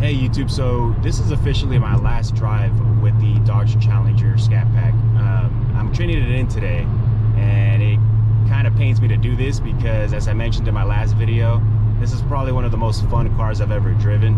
Hey YouTube, so this is officially my last drive with the Dodge Challenger Scatpack. I'm trading it in today, and it kind of pains me to do this because, as I mentioned in my last video, this is probably one of the most fun cars I've ever driven.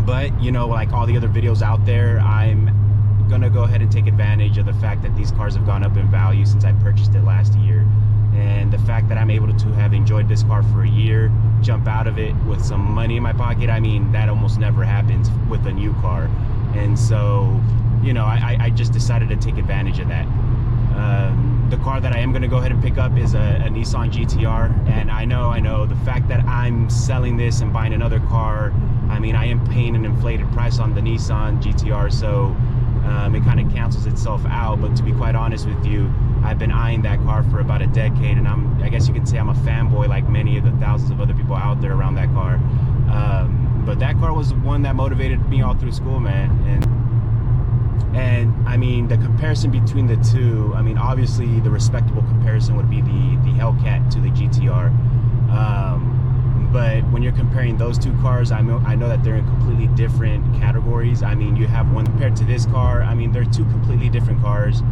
But you know, like all the other videos out there, I'm gonna go ahead and take advantage of the fact that these cars have gone up in value since I purchased it last year. And the fact that I'm able to have enjoyed this car for a year, jump out of it with some money in my pocket, I mean, that almost never happens with a new car. And so, you know, I just decided to take advantage of that. The car that I am going to go ahead and pick up is a Nissan GTR. And I know, the fact that I'm selling this and buying another car, I mean, I am paying an inflated price on the Nissan GTR, so it kind of cancels itself out. But to be quite honest with you, I've been eyeing that car for about a decade, and I guess you can say I'm a fanboy like many of the thousands of other people out there around that car. But that car was the one that motivated me all through school, man. And I mean, the comparison between the two, I mean, obviously the respectable comparison would be the Hellcat to the GTR. But when you're comparing those two cars, I know that they're in completely different categories. I mean, you have one compared to this car. I mean, they're two completely different cars.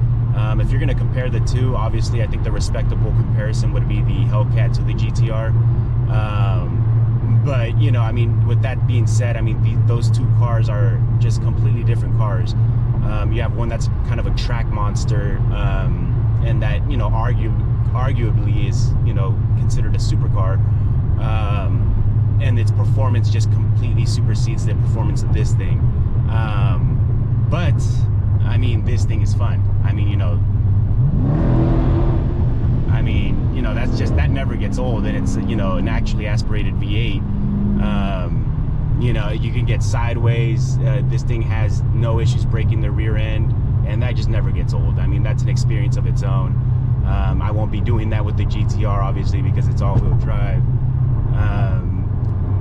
If you're going to compare the two, obviously I think the respectable comparison would be the Hellcat to the GTR. But you know, I mean, with that being said, I mean, those two cars are just completely different cars. You have one that's kind of a track monster, and that, you know, arguably is, you know, considered a supercar. And its performance just completely supersedes the performance of this thing. But I mean, this thing is fun. I mean, you know, that never gets old, and it's, you know, an actually aspirated V8. You know, you can get sideways. This thing has no issues breaking the rear end, and that just never gets old. I mean, that's an experience of its own. I won't be doing that with the GTR, obviously, because it's all-wheel drive.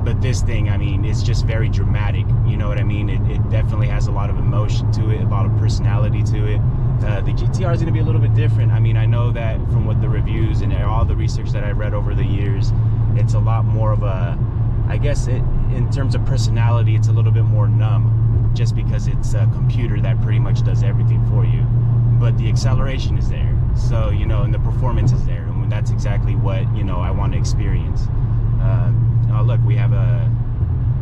But this thing, I mean, it's just very dramatic. You know what I mean? It definitely has a lot of emotion to it, a lot of personality to it. The GTR is going to be a little bit different. I mean, I know that from what the reviews and all the research that I've read over the years, it's a lot more of a, I guess in terms of personality, it's a little bit more numb, just because it's a computer that pretty much does everything for you. But the acceleration is there, so, you know, and the performance is there, and that's exactly what, you know, I want to experience. Oh look, we have a,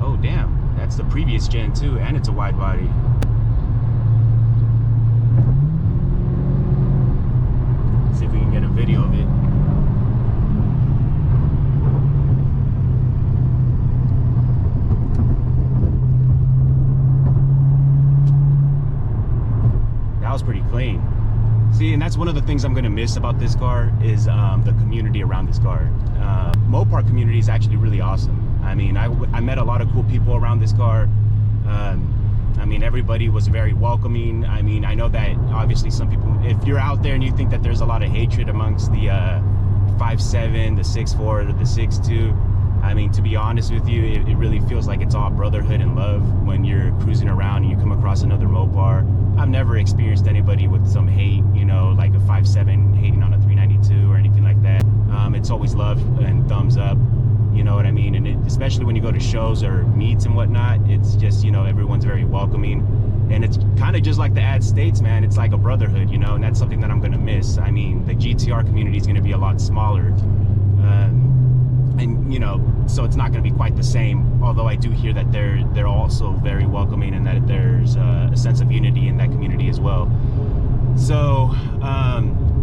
oh damn, that's the previous gen too, and it's a wide body. Let's see if we can get a video of it. That was pretty clean. See, and that's one of the things I'm going to miss about this car is the community around this car. Mopar community is actually really awesome. I mean, I met a lot of cool people around this car. I mean, everybody was very welcoming. I mean, I know that obviously some people, if you're out there and you think that there's a lot of hatred amongst the 5'7", the 6'4", or the 6'2", I mean, to be honest with you, it really feels like it's all brotherhood and love when you're cruising around and you come across another Mopar. I've never experienced anybody with some hate, you know, like a 5'7" hating on a 392 or anything like that. It's always love and thumbs up, you know what I mean? And especially when you go to shows or meets and whatnot, it's just, you know, everyone's very welcoming. And it's kind of just like the ad states, man. It's like a brotherhood, you know, and that's something that I'm going to miss. I mean, the GTR community is going to be a lot smaller. And, you know, so it's not going to be quite the same, although I do hear that they're also very welcoming, and that there's a sense of unity in that community as well. So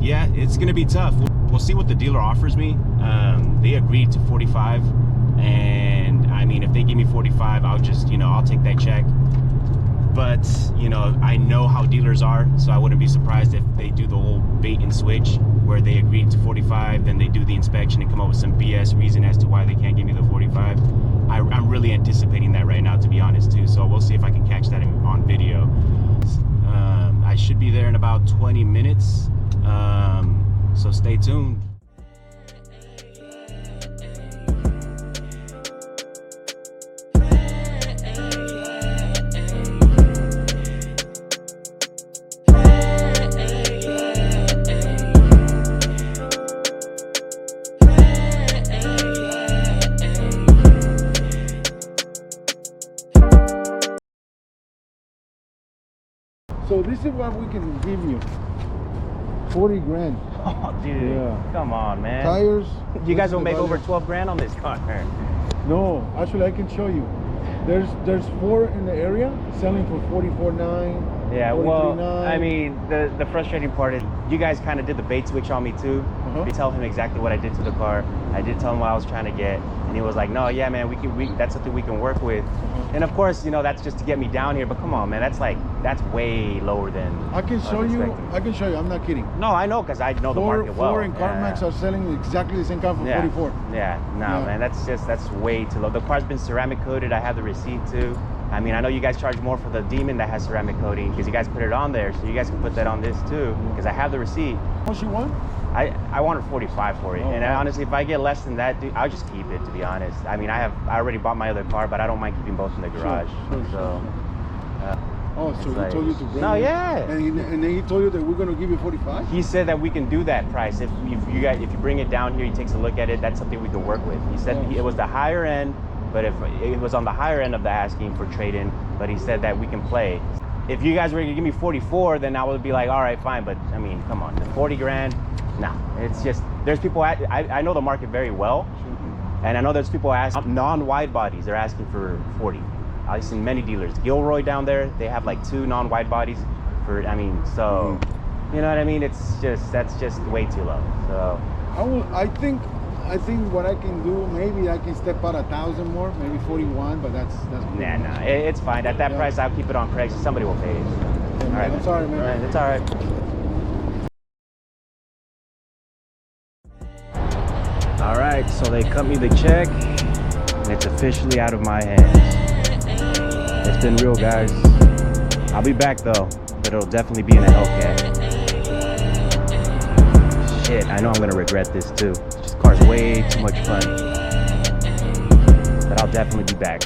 yeah, it's going to be tough. We'll see what the dealer offers me. They agreed to 45, and I mean, if they give me 45, I'll just, you know, I'll take that check. But, you know, I know how dealers are, so I wouldn't be surprised if they do the whole bait and switch, where they agree to 45, then they do the inspection and come up with some BS reason as to why they can't give me the 45. I'm really anticipating that right now, to be honest, too. So we'll see if I can catch that on video. I should be there in about 20 minutes, so stay tuned. So this is what we can give you. 40 grand. Oh, dude. Yeah. Come on, man. Tires. You guys will make over 12 grand on this car. No, actually I can show you. There's 4 in the area selling for 44.9. Yeah, well, 43.9. I mean, the frustrating part is you guys kind of did the bait switch on me too. You tell him exactly what I did to the car. I did tell him what I was trying to get, and he was like, "No, yeah, man, that's something we can work with." And of course, you know, that's just to get me down here. But come on, man, that's way lower than I can show you. I can show you. I'm not kidding. No, I know, because I know the market well. 4 in CarMax are selling exactly the same car for 44. Yeah, no, man, that's way too low. The car's been ceramic coated. I have the receipt too. I mean, I know you guys charge more for the Demon that has ceramic coating because you guys put it on there, so you guys can put that on this too because I have the receipt. How much you want? I wanted 45 for it, and honestly, if I get less than that, dude, I'll just keep it. To be honest, I mean, I already bought my other car, but I don't mind keeping both in the garage. So he told you to bring no, it? yeah. And then he told you that we're gonna give you 45. He said that we can do that price if you bring it down here, he takes a look at it. That's something we can work with. He said it was the higher end. But if it was on the higher end of the asking for trade-in, but he said that we can play. If you guys were gonna give me 44, then I would be like, all right, fine. But I mean, come on, 40 grand, nah. It's just, there's people, I know the market very well. And I know there's people asking, non-wide bodies, they're asking for 40. I've seen many dealers. Gilroy down there, they have like 2 non-wide bodies for, I mean, so, you know what I mean? It's just, that's just way too low, so. I think what I can do, maybe I can step out 1,000 more, maybe 41, but that's nah, it's fine. At that price, I'll keep it on Craigslist. Somebody will pay it. Yeah, all right, I'm sorry, man. All right, it's all right. All right, so they cut me the check, and it's officially out of my hands. It's been real, guys. I'll be back though, but it'll definitely be in a Hellcat. Shit, I know I'm gonna regret this too. This car's way too much fun, but I'll definitely be back.